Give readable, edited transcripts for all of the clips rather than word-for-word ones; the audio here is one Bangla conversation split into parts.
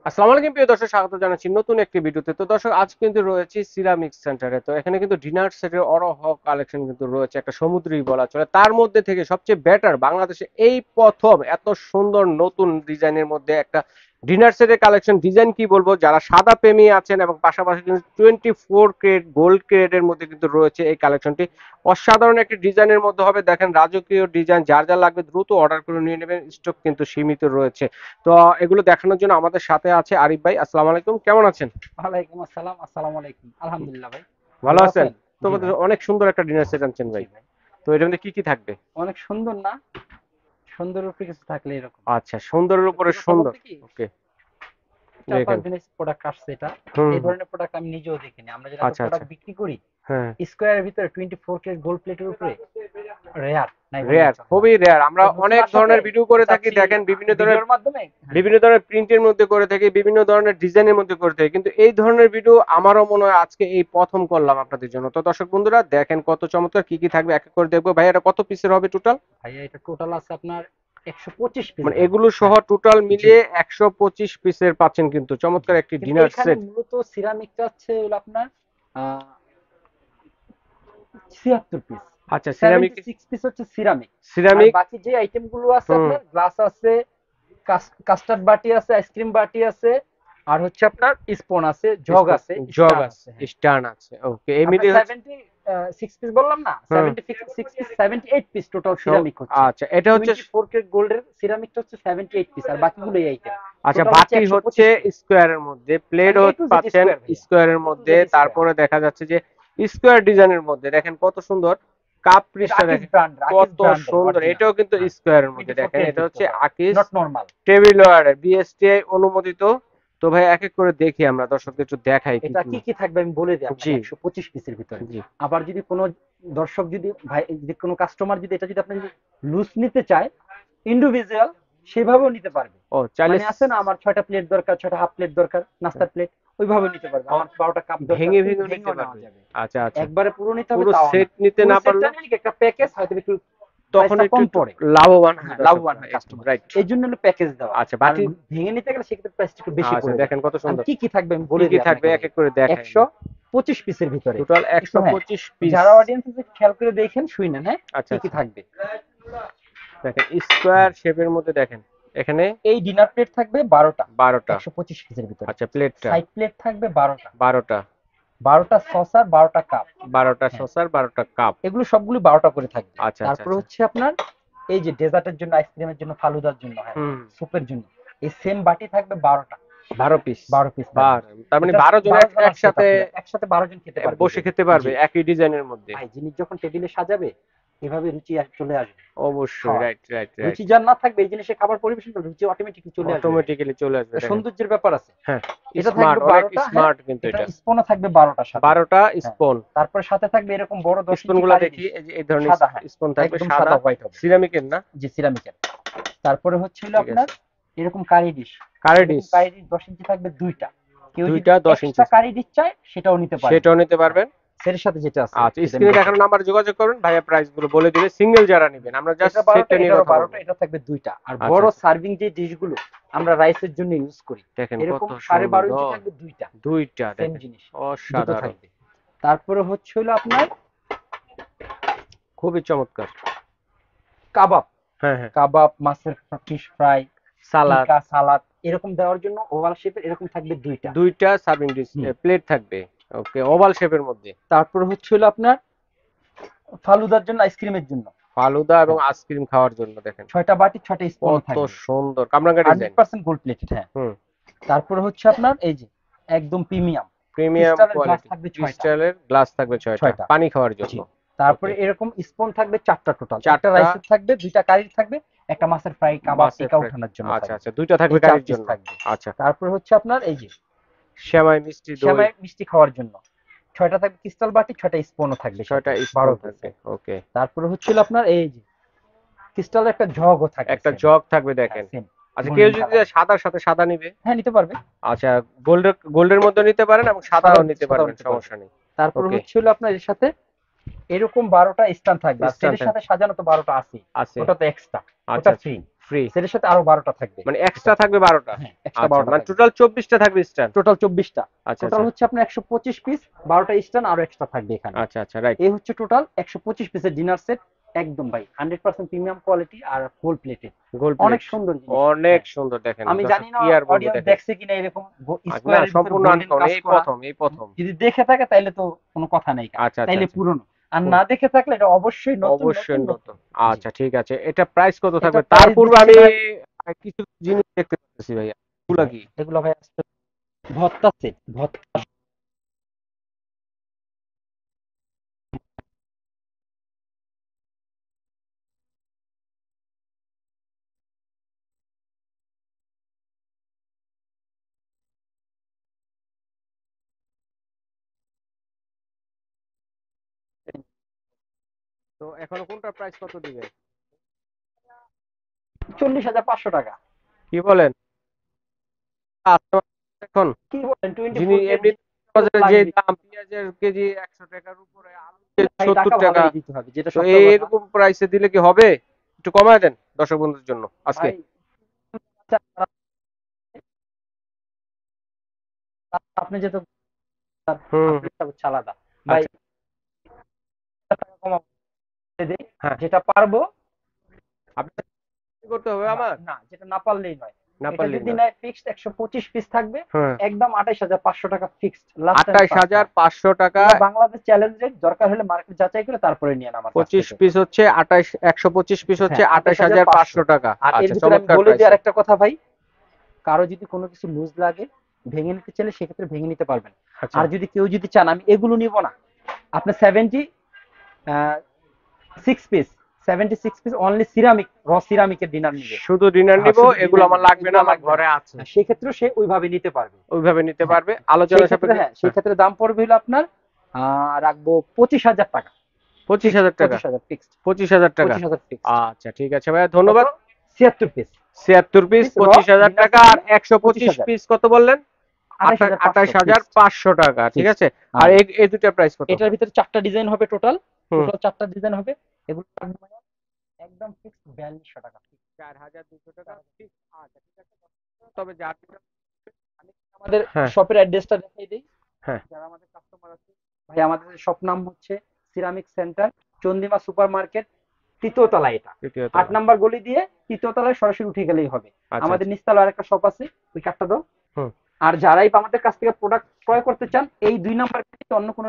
আসসালামু আলাইকুম প্রিয় দর্শক, স্বাগত জানাচ্ছি নতুন একটি ভিডিওতে। তো দর্শক, আজ কিন্তু রয়েছে সিরামিক্স সেন্টারে। তো এখানে কিন্তু ডিনার সেটের অরহ কালেকশন কিন্তু রয়েছে, একটা সমুদ্রই বলা চলে। তার মধ্যে থেকে সবচেয়ে বেটার বাংলাদেশে এই প্রথম এত সুন্দর নতুন ডিজাইনের মধ্যে একটা ডিনার সেটের কালেকশন। ডিজাইন কি বলবো, যারা সাদা প্রেমী আছেন এবং পাশাপাশি কিন্তু 24 ক্যারেট গোল্ড ক্যারেটের মধ্যে কিন্তু রয়েছে এই কালেকশনটি। অসাধারণ একটি ডিজাইনের মধ্যে হবে, দেখেন রাজকীয় ডিজাইন। যার যা লাগবে দ্রুত অর্ডার করে নিয়ে নেবেন, স্টক কিন্তু সীমিত রয়েছে। তো এগুলো দেখানোর জন্য আমাদের সাথে আছে আরিফ ভাই। আসসালামু আলাইকুম, কেমন আছেন? ওয়ালাইকুম আসসালাম। আসসালামু আলাইকুম। আলহামদুলিল্লাহ ভাই। ভালো ভালো আছেন? আছেন? তো জি ভাই। অনেক সুন্দর একটা ডিনার সেট আনছেন জি ভাই। ভাই। তো এটার মধ্যে কি কি থাকবে? অনেক সুন্দর না? সুন্দরের উপরে কিছু থাকলে এরকম। আচ্ছা, সুন্দরের উপরে সত্যি কথা সুন্দর। বলতে কি ওকে, ৪-৫ দেখেন। দিনের প্রোডাক্ট আসছে এটা। হুম এই হুম। ধরনের প্রোডাক্ট আমি নিজেও দেখিনি। আমরা যেটা এত আচ্ছা আচ্ছা। প্রোডাক্ট বিক্রি করি হ্যাঁ। স্কয়ারের ভিতরে 24 ক্যারেট গোল্ড প্লেটের উপরে রেয়ার নাই বললেই রেয়ার, চলে ভাই। খুবই রেয়ার। আমরা তো নতুন অনেক আসাতে ধরনের ভিডিও করে থাকি, চাচ্ছি দেখেন বিভিন্ন ধরনের ভিডিওর মাধ্যমে হ্যাঁ, বিভিন্ন ধরনের প্রিন্টের মধ্যে করে থাকি, বিভিন্ন ধরনের ডিজাইনের মধ্যে করে থাকি, কিন্তু এই ধরনের ভিডিও আমারও মনে হয় আজকে এই প্রথম করলাম আপনাদের জন্য। তো দর্শক বন্ধুরা, দেখেন কত চমৎকার, কি কি থাকবে এক এক করে দেখবো। ভাই, এটা কত পিসের হবে টোটাল? ভাইয়া এটা টোটাল আছে আপনার ১২৫ পিস মানে ভাই। এগুলো সহ হ্যাঁ, টোটাল জি। মিলিয়ে 125 পিসের পাচ্ছেন কিন্তু জি। চমৎকার একটি কিন্তু ডিনার এখানে সেট। মূলত সিরামিকটা হচ্ছে হলো আপনার আহ ৭৬ পিস। আচ্ছা, সিরামিক। 76 পিস হচ্ছে সিরামিক। আর সিরামিক। বাকি যে আইটেম গুলো আছে হুম। আপনার গ্লাস আছে, কাস্টার্ড বাটি আছে, আইসক্রিম বাটি আছে, আর হচ্ছে আপনার স্পুন আছে, জগ আছে, জগ স্টার আছে, আছে। হ্যাঁ। স্টার্ন আছে। ওকে, এই আপনার মিলিয়ে হচ্ছে। 76 পিস বললাম না? হুম। 76 পিস 78 পিস টোটাল সব। সিরামিক হচ্ছে। আচ্ছা, এটা হচ্ছে। 24 ক্যারেট গোল্ডের সিরামিকটা হচ্ছে 78 পিস আর বাকিগুলো এই আইটেম। আচ্ছা, টোটাল হচ্ছে বাটি হচ্ছে 125 পিস। স্কোয়ারের মধ্যে, প্লেট মানে এ টু জেড পাচ্ছেন স্কয়ার ভাইয়া। স্কোয়ারের এ টু মধ্যে। Z square. তারপরে দেখা যাচ্ছে যে স্কোয়ার ডিজাইনের মধ্যে দেখেন কত সুন্দর কাপ এটা পৃষ্ঠা, আকিস দেখেন ব্র্যান্ড, আকিস কত ব্র্যান্ডের সুন্দর। অরিজিনাল। এটাও কিন্তু হ্যাঁ। স্কোয়ারের মধ্যে, 24 দেখেন ক্যারেট এটা যুক্ত হচ্ছে ভাই। আকিস নট নরমাল। টেবিলওয়্যার বিএসটিআই অনুমোদিত। তো ভাই, এক এক করে দেখি, আমরা দর্শকদের একটু দেখাই কি এটা কি। কি কি থাকবে আমি বলে দিই আপনাকে। জি ১২৫ পিসের ভিতরে। জি। আবার যদি কোনো দর্শক যদি ভাই যদি কোনো কাস্টমার যদি এটা যদি আপনি যদি লুজ নিতে চায় ইন্ডিভিজুয়াল সেভাবেও নিতে পারবে। ও, চাইলে মানে আছে না আমার ৬টা প্লেট দরকার, ৬টা হাফ প্লেট দরকার, নাস্তার প্লেট ওইভাবে নিতে পারবে। ও, আমার ১২টা কাপ দরকার, ভেঙে ওই ভেঙে নিতে ভেঙেও নেওয়া পারবে। যাবে। আচ্ছা আচ্ছা। একবারে পুরো নিতে হবে পুরো তাও না। সেট নিতে ফুল না সেটটা পারলো নিলে একটা প্যাকেজ হয়তো একটু তখন প্রাইসটা একটু কম একটু পড়ে। লাভবান হবে হ্যাঁ, লাভবান দর্শকরা। হয় একটু কাস্টমার। রাইট। এই জন্য হলো প্যাকেজ দেওয়া। আচ্ছা, আর বাকি। ভেঙে নিতে গেলে সেক্ষেত্রে প্রাইসটা একটু বেশি আচ্ছা, পড়ে দেখেন যাবে। কত আর সুন্দর। কি কি থাকবে আমি কি বলে কি দিই থাকবে আপনাকে এক ভাই। এক করে দেখাই ভাই। ১২৫ পিসের ভিতরে। টোটাল একটু হ্যাঁ, 125 পিস। যারা অডিয়েন্স আছে খেয়াল করে দেখেন শুনেন হ্যাঁ আচ্ছা কি কি আচ্ছা। থাকবে। দেখেন স্কোয়ার শেপের মধ্যে, দেখেন এখানে এই ডিনার প্লেট থাকবে ১২টা 12টা। ১২৫ পিসের ভিতরে। আচ্ছা, প্লেটটা সাইড প্লেট থাকবে ১২টা। 12টা। ১২টা সসার ১২টা কাপ। 12টা হ্যাঁ, সসার, 12টা কাপ। এগুলো সবগুলো ১২টা করে থাকবে। আচ্ছা আচ্ছা তারপরে আচ্ছা। হচ্ছে আপনার এই যে ডেজার্টের জন্য, আইসক্রিমের জন্য, ফালুদার জন্য, হ্যাঁ, হুম। স্যুপের জন্য এই সেম বাটি থাকবে ১২টা। 12 পিস। ১২ পিস থাকবে। 12, তার মানে এটা 12 জন ১২ জনার সেট একসাথে আপনার। একসাথে ১২ জন খেতে পারবে বসে এগুলো। খেতে পারবে জি। একই ডিজাইনের মধ্যে। ভাই জিনিস যখন টেবিলে সাজাবে এভাবে রুচি চলে আসবে অবশ্যই, খাওয়ার। Right right right. রুচি যার না থাকবে এই জিনিসে খাবার পরিবেশন করলে রুচি অটোমেটিকলি চলে আসবে ভাই। অটোমেটিক্যালি চলে আসবে, এটা দেখেন। সৌন্দর্যের ব্যাপার আছে। হ্যাঁ। এটা স্মার্ট, থাকবে অনেক ১২টা, হ্যাঁ। স্মার্ট কিন্তু এটা এটা। স্পুনও থাকবে 12টার সাথে। 12টা হ্যাঁ। স্পুন। তারপরে সাথে থাকবে এরকম বড় ১০ স্পুন ইঞ্চি গুলা কারি দেখি, ডিশ। এই যে এই ধরনের সাদা, হ্যাঁ। স্পুন থাকবে একদম সাদা, সাদা হোয়াইট হবে। সিরামিকের না? জি সিরামিকের। তারপরে হচ্ছে হলো ঠিক আছে। আপনার এরকম কারি ডিশ। কারি এরকম ডিশ। কারি ডিশ ১০ ইঞ্চি থাকবে ২টা। কেউ যদি দুইটা 10 ইঞ্চি। এক্সট্রা কারি ডিশ চায় সেটাও নিতে পারবে। সেটাও নিতে হ্যাঁ। পারবেন। সেটার সাথে যেটা আছে আচ্ছা, সেটা আমি স্ক্রিনে দেখাবো। দেখানো নাম্বারে যোগাযোগ করুন, ভাইয়া প্রাইস গুলো বলে দিবে। সিঙ্গেল যারা নেবেন, আমরা জাস্ট এটা ১২টা, সেটটা নিয়ে এটারও কথা ১২টা, বলবো। এটা থাকবে ২টা। আর আচ্ছা বড় আচ্ছা। সার্ভিং যে ডিশগুলো আমরা রাইসের জন্য ইউজ করি দেখেন এরকম কত ১২.৫ ইঞ্চি সুন্দর। থাকবে ২টা। দুইটা সেম দেখেন। জিনিস। দুটো অসাধারণ। থাকবে। তারপরে হচ্ছে হলো আপনার খুবই চমৎকার। কাবাব। হ্যাঁ হ্যাঁ। কাবাব, মাছের ফিশ ফ্রাই, সালাদ। টিকা, সালাদ এরকম দেওয়ার জন্য ওভাল শেপের এরকম থাকবে ২টা। দুইটা সার্ভিং ডিশ হুম। প্লেট থাকবে। ওকে, ওভাল শেপের মধ্যে। তারপরে হচ্ছে হলো আপনার ফালুদার জন্য, আইসক্রিমের জন্য। ফালুদা এবং হ্যাঁ। আইসক্রিম খাওয়ার জন্য, দেখেন ৬টা বাটি ৬টা স্পুনও কত থাকবে। সুন্দর কামরাঙ্গা ডিজাইন। 100% গোল্ড প্লেটেড, হ্যাঁ। হুম। তারপরে হচ্ছে আপনার এই যে একদম প্রিমিয়াম প্রিমিয়াম ক্রিস্টালের গ্লাস কোয়ালিটি থাকবে ৬টা। ক্রিস্টালের গ্লাস থাকবে 6টা ৬টা। পানি খাওয়ার জন্য। জি। তারপরে ওকে। এরকম স্পুন থাকবে ৪টা টোটাল। একটা 4টা রাইসের থাকবে, ২টা কারির থাকবে, একটা মাছের ফ্রাই, কাবাব, মাছের টিকা ফ্রাই। ওঠানোর জন্য আচ্ছা থাকবে। আচ্ছা, দুইটা থাকবে এই ৪ কারির পিস জন্য। থাকবে। আচ্ছা। তারপরে হচ্ছে আপনার এই যে সেমাই, মিষ্টি দই। সেমাই মিষ্টি খাওয়ার জন্য ৬টা থাকবে ক্রিস্টাল বাটি, ৬টা স্পুনও থাকবে সাথে 6টা স্পুন ১২ থাকবে। পিসের। ওকে। তারপরে হচ্ছিল আপনার এই যে ক্রিস্টালের একটা জগও থাকবে একটা সেম। জগ থাকবে, হ্যাঁ দেখেন। সেম আচ্ছা, কেউ গোল্ডেন যদি কালার। সাদার সাথে সাদা নিবে? হ্যাঁ নিতে পারবে। আচ্ছা, গোল্ডের মধ্যে নিতে পারেন এবং সাদাও নিতে সাদাও পারবেন, নিতে পারবে। সমস্যা নেই। তারপরে ওকে। হচ্ছে হলো আপনার এর সাথে এরকম ১২টা স্ট্যান্ড থাকবে। আর স্ট্যান্ড সেটের সাথে সাজানো তো ১২টা আছেই। আছে। ওটা তো এক্সট্রা। আচ্ছা ওটা আচ্ছা। ফ্রি। ফ্রি, সেটার সাথে আরো 12টা থাকবে, মানে এক্সট্রা থাকবে 12টা। হ্যাঁ এক্সট্রা আচ্ছা 12টা মানে থাকবে, টোটাল 24টা থাকবে স্ট্যান্ড। টোটাল 24টা। আচ্ছা টোটাল আচ্ছা হচ্ছে আপনার 125 পিস, 12টা স্ট্যান্ড আরো এক্সট্রা থাকবে এখানে। আচ্ছা আচ্ছা রাইট। এই হচ্ছে টোটাল 125 পিসের ডিনার সেট, একদম ভাই 100% প্রিমিয়াম কোয়ালিটি আর ফুল প্লেটেড, গোল্ড অনেক প্লেট, সুন্দর জিনিস। অনেক হ্যাঁ, সুন্দর দেখেন আমি দর্শক, জানি না কি আর বলবো অডিয়েন্স দেখেন। দেখছে কিনা এরকম আচ্ছা, না স্কোয়ারের ভিতর সম্পূর্ণ গোল্ডেন আনকমন, কাজ এই করা, প্রথম এই প্রথম। যদি দেখে থাকে তাইলে তো কোনো কথা নাই, আচ্ছা আচ্ছা তাইলে আচ্ছা, পুরনো, আর না দেখে থাকলে এটা অবশ্যই নতুন অবশ্যই নতুন নতুন। নতুন। জি, আচ্ছা ঠিক আছে, এটা প্রাইস কত এটা থাকবে? তার প্রাইস পূর্বে দিচ্ছি আমি ভাই, কিছু জিনিস দেখতে পাচ্ছি ভাইয়া, এগুলা কি? এগুলো ভাই আসছে ভত্তা সেট, ভত্তা। তো এখনো কোনটা প্রাইস কত দিবে? 40,500 টাকা। কি বলেন? আচ্ছা, এখন কি বলেন, যিনি 24 এমনি কেজি বাজারে যে লাগবে দাম, পেঁয়াজের কেজি 100 টাকার উপরে, আলু ভাই, টাকা 70 টাকা, ভালোই দিতে হবে, যেটা তো সত্য কথা এরকম প্রাইসে দিলে কি হবে? একটু কমায় দেন দর্শক বন্ধুদের জন্য আজকে। ভাই। আচ্ছা, আপনি যেহেতু হুম হুম, আপনার হচ্ছে আলাদা ভাই, আচ্ছা, টাকা কমাতে দেই, হ্যাঁ, যেটা পারবো। আপনার কি করতে হবে হ্যাঁ, আমার? না যেটা না পারলেই নয়, না এটা পারলেই যদি না। নেয় ফিক্সড 125 পিস থাকবে, হ্যাঁ, একদম 28,500 টাকা ফিক্সড, লাস্ট এন্ড ফার্স্ট। 28,500 টাকা। পুরো বাংলাদেশ চ্যালেঞ্জ রেট, দরকার হলে মার্কেট যাচাই করে তারপরে নিয়ে আমার কাছ 25 থেকে। পিস হচ্ছে 125 পিস হচ্ছে হ্যাঁ 28,500 28,500। টাকা। আর এর আচ্ছা, ভিতরে আমি চমৎকার বলে দিই প্রাইসে। আর একটা কথা ভাই, কারো যদি কোনো কিছু লুজ লাগে ভেঙে নিতে চাইলে সেক্ষেত্রে ভেঙে নিতে পারবেন। আচ্ছা, আর যদি কেউ যদি চান আমি এগুলো নিব না, আপনার 76 পিস, 76 পিস অনলি সিরামিক, সিরামিকের ডিনার নিবে, শুধু ডিনার নিব, শুধু এগুলো ডিনার আমার নিবে, লাগবে না, এগুলো আমার লাগবে না, ঘরে আছে, সেক্ষেত্রে সে ওইভাবে নিতে পারবে। ওইভাবে নিতে হ্যাঁ, পারবে সেই আলোচনা ক্ষেত্রে সাপেক্ষে। হ্যাঁ, সেই হ্যাঁ, ক্ষেত্রে দাম পড়বে হলো আপনার রাখবো 25,000 টাকা, ফিক্সড 25,000 টাকা, 25,000 ফিক্সড, 25,000 টাকা। 25,000 ফিক্সড। আচ্ছা ঠিক আছে ভাইয়া, কত? ধন্যবাদ। 76 পিস 76 পিস, পিস র 25,000 ডিনার টাকা। সেট আর নিলে 125 25,000, পিস কত বললেন? 28,500 ফিক্সড 28,500 টাকা, ঠিক ফিক্সড। আছে। আর আর এই দুটা প্রাইস কত? এটার ভিতরে 4টা ডিজাইন হবে, টোটাল হুম, 4টা ডিজাইন হবে, এগুলো থাকবে মানে একদম ফিক্সড 4200 টাকা। 4,200 টাকা ঠিক। আচ্ছা ঠিক আছে, তবে যার যেটা, আমি আমাদের হ্যাঁ শপের অ্যাড্রেসটা দেখাই দিই, হ্যাঁ, যারা আমাদের কাস্টমার আছে ভাই। আমাদের শপ নাম হচ্ছে ceramic centre, Chandima super market, তৃতীয় তলা। এটা তৃতীয় 8 তলা। নাম্বার গলি দিয়ে তৃতীয় তলায় সরাসরি উঠে গেলেই হবে। আচ্ছা আমাদের আচ্ছা, নিচতলা আরেকটা শপ আছে, ওই কার্ডটা দাও। হুম, আর যারাই আমাদের কাছ থেকে প্রোডাক্ট ক্রয় করতে চান, এই 2 নাম্বার, অন্য কোনো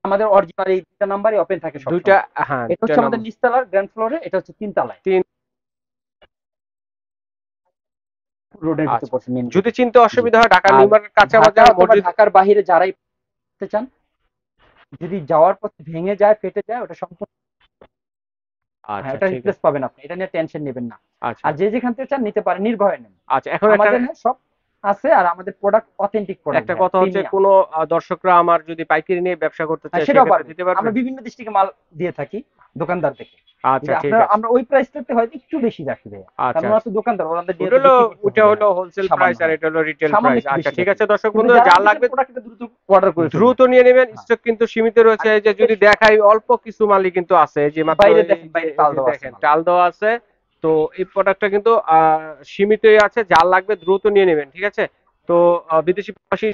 আমাদের অরিজিনাল এই দুইটা নাম্বারই ওপেন থাকে দুইটা, সবসময়। হ্যাঁ এটা দুইটা হচ্ছে নাম। আমাদের নিচতলার গ্রাউন্ড ফ্লোরে, এটা হচ্ছে 3 তলায়, তিন, রোডের ভিতর আচ্ছা। পড়ছে, মেইন যদি রোডে। চিনতে জি। অসুবিধা হয়, ঢাকা আর নিউ মার্কেট কাঁচা ঢাকা বাজার অথবা মসজিদ। ঢাকার বাইরে যারাই করতে চান, যদি যাওয়ার পথে ভেঙে যায়, ফেটে যায়, ওটা সম্পূর্ণ, হ্যাঁ আচ্ছা ওটা ঠিক রিপ্লেস আছে। পাবেন আপনি, এটা নিয়ে টেনশন নেবেন না। আচ্ছা আর যে যেখান থেকে চান নিতে পারেন, নির্ভয়ে নেন। আচ্ছা, এখন একটা, আমাদের সব আছে, আর আমাদের প্রোডাক্ট অথেন্টিক প্রোডাক্ট একটা ভাই, কথা হচ্ছে, প্রিমিয়াম। কোনো দর্শকরা আমার যদি পাইকারি নিয়ে ব্যবসা করতে চায় সেটাও সেক্ষেত্রে পারবে, দিতে আমরা পারবেন? বিভিন্ন ডিস্ট্রিক্টে মাল দিয়ে থাকি দোকানদার থেকে। আচ্ছা যে ঠিক আপনারা, আছে। আমরা ওই প্রাইসটাতে হয়তো একটু বেশি রাখি ভাইয়া, আচ্ছা কারণ ওরা আচ্ছা, তো দোকানদার, ওনাদের দিয়ে ওটা তো হলো, বিক্রি করতে ওটা হবে। হলো হ্যাঁ হোলসেল সামান্য, প্রাইস আর হ্যাঁ এটা হলো রিটেল সামান্য প্রাইস। একটু আচ্ছা বেশি ঠিক রাখি, আছে দর্শক কিন্তু বন্ধু, যারা যার নিবেন লাগবে প্রোডাক্টটা দ্রুত অর্ডার করে ফেলবেন। দ্রুত নিয়ে নেবেন, হ্যাঁ, স্টক কিন্তু সীমিত রয়েছে। আর এই যে যদি দেখাই, অল্প কিছু মালই কিন্তু আছে, এই যে মাত্র বাইরে এই দেখেন, যে, বাইরে তাল দেওয়া আছে দেখেন মাল। চাল দেওয়া আছে। তো এই প্রোডাক্টটা কিন্তু সীমিতই আছে, যার লাগবে দ্রুত নিয়ে নেবেন, ঠিক আছে। তো বিদেশি প্রবাসী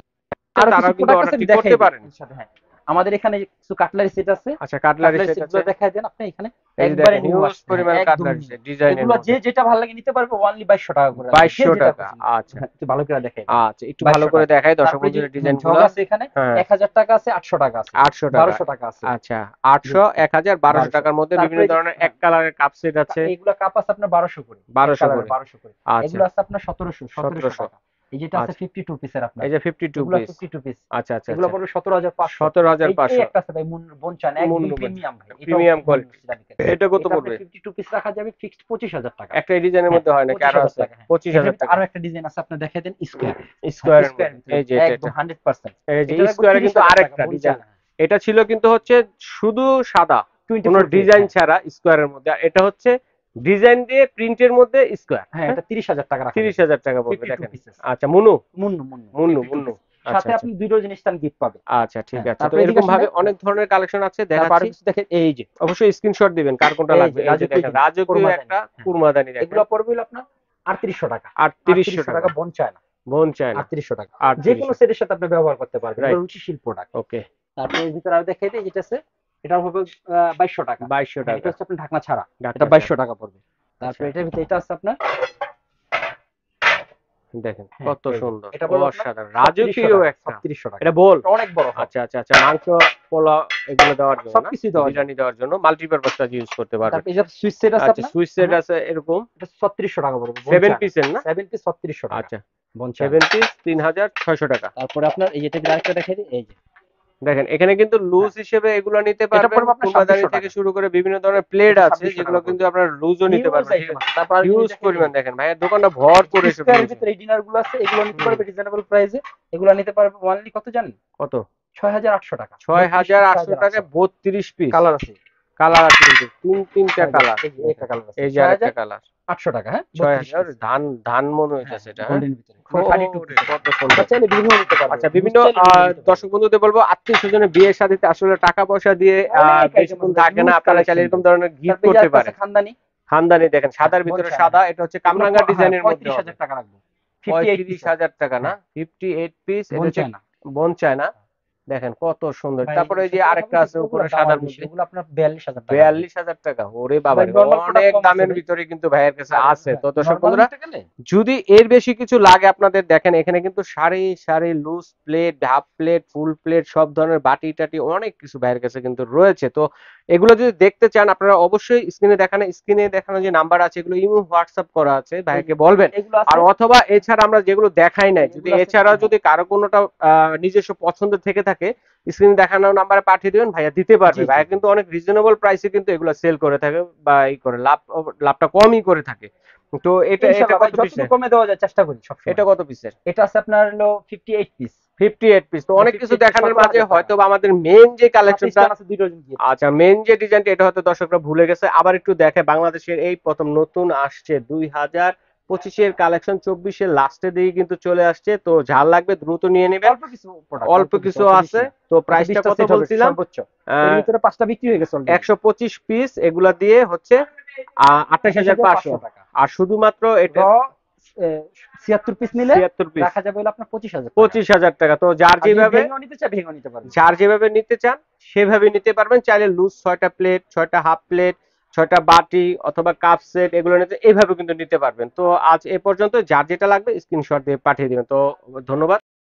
আরো কিছু তারাও কিন্তু প্রোডাক্ট আছে, অর্ডারটি আমি দেখাই করতে দিই পারেন। এর সাথে। হ্যাঁ, আমাদের এখানে কিছু কাটলারি সেট আছে, আচ্ছা, কাটলারি কাটলারি সেট সেট আছে, গুলো দেখাই দেন আপনি এখানে, এই যে একবারে দেখেন নিউ হিউজ আসছে, হ্যাঁ পরিমাণ একদম কাটলারি নিউ। সেট ডিজাইনের এগুলো যে মধ্যে। যেটা ভালো লাগে নিতে পারবে, অনলি 2200 টাকা করে রাখবো, যে 2200 যেটা টাকা, পছন্দ। আচ্ছা হ্যাঁ, একটু ভালো করে দেখাই দিই। আচ্ছা, একটু ভালো 2200 করে টাকা। দেখাই দর্শক তারপরে যে বন্ধুদের ডিজাইন ঝগ গুলো। আছে এখানে, হ্যাঁ, 1000 টাকা আছে, 800 টাকা আছে, 800 টাকা, 1200 টাকা আছে। আচ্ছা 800, 1000, 1200 1200। টাকার মধ্যে বিভিন্ন তারপরে যে, ধরনের এক হ্যাঁ কালারের কাপ সেট আছে। এইগুলা কাপ আছে আপনার 1200 করে, এক 1200 কালারে করে, 1200 করে। আচ্ছা এগুলো আছে আপনার 1700 1700, টাকা। এই যেটা আছে আচ্ছা 52 পিসের আপনার, এই যে 52 এগুলো পিস, 52 পিস, আচ্ছা আচ্ছা এগুলো আচ্ছা, পড়বে 17,500। এই 17,500, একটা আছে ভাই, বোনচান, একদম মুন্নু মানে প্রিমিয়াম ভাই, এটাও প্রিমিয়াম মুন্নু কোয়ালিটি। সিরামিকের। এটা কত এটা আপনার পড়বে? 52 পিস রাখা যাবে ফিক্সড 25,000 টাকা। একটা এই ডিজাইনের হ্যাঁ মধ্যে হয় নাকি আরো 25,000 আছে? টাকা, হ্যাঁ। এটার 25,000 ভিতরে টাকা আরো একটা ডিজাইন আছে, আপনার দেখাই দেন, স্কোয়ার। হ্যাঁ স্কোয়ারের স্কোয়ার মধ্যে, ভিতরে এই যে এটা একদম এটা 100%। এই যে এটা রাখবো স্কোয়ারে কিন্তু 30,000 টাকা, আরেকটা ডিজাইন। বোনচান। এটা ছিল কিন্তু হচ্ছে শুধু সাদা, কোনো 24 পেজ, ডিজাইন হ্যাঁ। ছাড়া স্কোয়ারের মধ্যে। আর এটা হচ্ছে ডিজাইন দিয়ে প্রিন্টের মধ্যে স্কোয়ার। হ্যাঁ হ্যাঁ, এটা 30,000 টাকা রাখা যাবে, 30,000 টাকা পড়বে 52 দেখেন। পিসেস। আচ্ছা মুনু, মুন্নু মুন্নু মুন্নু 52 মুন্নু পিস। আচ্ছা সাথে আচ্ছা আপনি দুটো জিনিস তার গিফট পাবে। আচ্ছা ঠিক হ্যাঁ, আছে। তো তারপরে এদিকে এরকম আসেন ভাবে ভাই। অনেক ধরনের কালেকশন আছে, তারপর আরো দেখাচ্ছি। কিছু দেখেন, এই যে অবশ্যই স্ক্রিনশট দিবেন কার কোনটা এই লাগবে। যে এই যে রাজকীয় দেখেন জিনিস, রাজকীয় কুরমাদানি। একটা হ্যাঁ, কুরমাদানি দেখেন, এগুলো পড়বে হলো আপনার 3800 টাকা। 3800 3800 টাকা। টাকা বন চায় না, বোন চায় না, 3800 টাকা। যে কোনো 3800। সেটের সাথে আপনি ব্যবহার করতে পারবেন, এগুলো রাইট, রুচিশীল প্রোডাক্ট। ওকে। তারপরে এর ভিতরে আরো দেখাই দিই, যেটা আছে এটা হবে 2200 টাকা। 2200 হ্যাঁ, এটা টাকা। হচ্ছে আপনার ঢাকনা ছাড়া, এটা ঢাকনা ছাড়া। 2200 টাকা পড়বে। আচ্ছা তারপরে এটার ভিতরে এটা আছে আপনার, দেখেন হ্যাঁ কত এই যে, সুন্দর, এটা পড়বে আপনার অসাধারণ 3600 রাজকীয় টাকা, একটা। 3600 টাকা। এটা বোল। এটা অনেক বড় হবে, আচ্ছা আচ্ছা আচ্ছা, মাংস, পোলাও এগুলো দেওয়ার জন্য না, সবকিছু দেওয়া যায়। বিরিয়ানি দেওয়ার জন্য মাল্টিপারপাসটা ইউজ করতে পারবেন। তারপরে এই যে সুইচ সেট আছে আচ্ছা আপনার, সুইচ সেট হ্যাঁ, আছে এরকম এটা 3600 টাকা পড়বে, বন 7 চায় না। পিসের না? 7 পিস 3600 টাকা, আচ্ছা বন চায় না। 7 পিস 3600 টাকা। তারপরে আপনার এই যেটা আরেকটা দেখাই দিই, এই যে দেখেন এখানে কিন্তু লুজ হ্যাঁ, হিসেবে এগুলো নিতে এটা পারবেন, পড়বে আপনার কুরবাদানি 2600 থেকে টাকা। শুরু করে বিভিন্ন ধরনের প্লেট এটা আছে 2600 যেগুলো টাকা কিন্তু পড়বে। আপনারা লুজও নিতে হিউজ পারবেন, ঠিক আইটেম আছে? আছে। তারপর আর হিউজ জিনিস পরিমাণ দেখেন, দেখেন ভাইয়ের দোকানটা ভরপুর এসব স্কয়ারের জিনিস। ভিতরে এই ডিনার গুলো আছে, এগুলো নিতে হুম, পারবে রিজনেবল প্রাইসে। এগুলো নিতে পারবে অনলি কত জানেন? কত? 6800 টাকা। 6800 টাকায় 32 পিস কালার আছে। কালার আছে কিন্তু তিনটা কালার। এই যে একটা কালার আছে। এই যে আরেকটা কালার 6800 টাকা, হ্যাঁ, 32 6000 পিস। ধান ধান মনে হ্যাঁ, হইতেছে এটা, হ্যাঁ? গোল্ডেন ভিতরে। পুরো 32 ওরে, পিস। কত আমরা সুন্দর। চাইলে বিভিন্ন নিতে পারবো। আচ্ছা লুজ বিভিন্ন চাইলে বিভিন্ন নিতে পারবো। দর্শক বন্ধুদের বলবো, আত্মীয় স্বজনের বিয়ে শাদীতে আসলে টাকা পয়সা দিয়ে অনেক আইটেম বেশিক্ষণ আছে, থাকে না, হিউজ আপনারা চাইলে কালেকশন এরকম ভাই। ধরনের গিফট তারপরে এই যে করতে আরেকটা আছে পারেন। খানদানি, খানদানি দেখেন সাদার বন ভিতরে চায় না, সাদা, হ্যাঁ। এটা হচ্ছে এগুলো কামরাঙ্গা ডিজাইনের মধ্যে 35000 হবে। টাকা রাখবো। 58 পিস 35000 টাকা না, হ্যাঁ, 58 পিস, এটা বন হচ্ছে চায় না। Bone china. দেখেন কত সুন্দর। ভাই তারপরে এই যে সত্যি কথা আরেকটা বলতে আছে ওগুলো উপরে দাম সাদার আরো বেশি। মধ্যে, ওগুলো আপনার 42000 টাকা রাখবো। 42000 টাকা। ওরে বাবা ভাই রে, নরমাল প্রোডাক্ট অনেক কম আছে দামের ভাই। ভিতরে কিন্তু ভাইয়ের কাছে আর আছে। হ্যাঁ, তো দর্শক নরমাল বন্ধুরা নিতে গেলে যদি এর বেশি কিছু লাগে আপনাদের, দেখেন এখানে কিন্তু সারি সারি loose plate, half plate, full plate, সব ধরনের বাটি টাটি অনেক কিছু ভাইয়ের কাছে কিন্তু রয়েছে। তো এগুলো যদি দেখতে চান আপনারা অবশ্যই স্ক্রিনে দেখানো যে নাম্বার আছে, এগুলো ইমো হোয়াটসঅ্যাপ করা আছে, এই যে ভাইকে বলবেন। এগুলো আর আছে, অথবা এছাড়া আমরা যেগুলো দেখাই নাই, যদি এগুলো আছে, এছাড়াও হ্যাঁ। যদি কারো কোনোটা নিজস্ব পছন্দ থেকে থাকে, স্ক্রিনে দেখানো নাম্বারে পাঠিয়ে দিবেন, ভাইয়া দিতে পারবে। জি, জি, ভাইয়া জি। কিন্তু অনেক রিজনেবল প্রাইসে কিন্তু এগুলো সেল করে থাকে, বা এই করে লাভটা কমই করে থাকে। তো এটা এটা ইনশাআল্লাহ ভাই কত যতটুকু পিসের? কমে দেওয়া যায় চেষ্টা করি সবসময়। এটা কত পিসের? এটা আছে আপনার হলো 58 পিস। 58 পিস। তো অনেক কিছু 58 পিস দেখানোর মাঝে 17000 টাকা। হয়তো বা আমাদের মেইন যে সাথে কালেকশনটা, স্টোন আছে 2 ডজন গিফট। আচ্ছা মেইন যে ডিজাইনটা, এটা হয়তো দর্শকরা ভুলে গেছে, আবার একটু দেখে। বাংলাদেশের এই প্রথম নতুন আসছে 2025 এর কালেকশন, 24 এর লাস্টের দিকে কিন্তু চলে আসছে। তো ঝাল লাগবে দ্রুত নিয়ে নেবেন, অল্প কিছু প্রোডাক্ট, অল্প কিছু অত বেশি আছে। না। তো হয়তো প্রাইসটা 20টা কত সেট হবে বলছিলাম? সর্বোচ্চ। এর ভিতরে 5টা বিক্রি হয়ে গেছে অলরেডি। 125 পিস, এগুলা দিয়ে হচ্ছে 28500 টাকা। আর শুধুমাত্র এটা র 76 পিস নিলে 76 পিস রাখা যাবে হলো আপনার 25000 টাকা। 25000 টাকা। তো আর যদি ভেঙেও নিতে চাই ভেঙেও নিতে পারবেন। যার যেভাবে নিতে চান সেভাবে নিতে পারবেন। চাইলে লুজ 6টা প্লেট, 6টা হাফ প্লেট, 6টা বাটি অথবা কাপ সেট এগুলো নিতে এইভাবে কিন্তু নিতে পারবেন। তো আজ এ পর্যন্ত, যার যেটা লাগবে স্ক্রিনশট দিয়ে পাঠিয়ে দিবেন। তো ধন্যবাদ।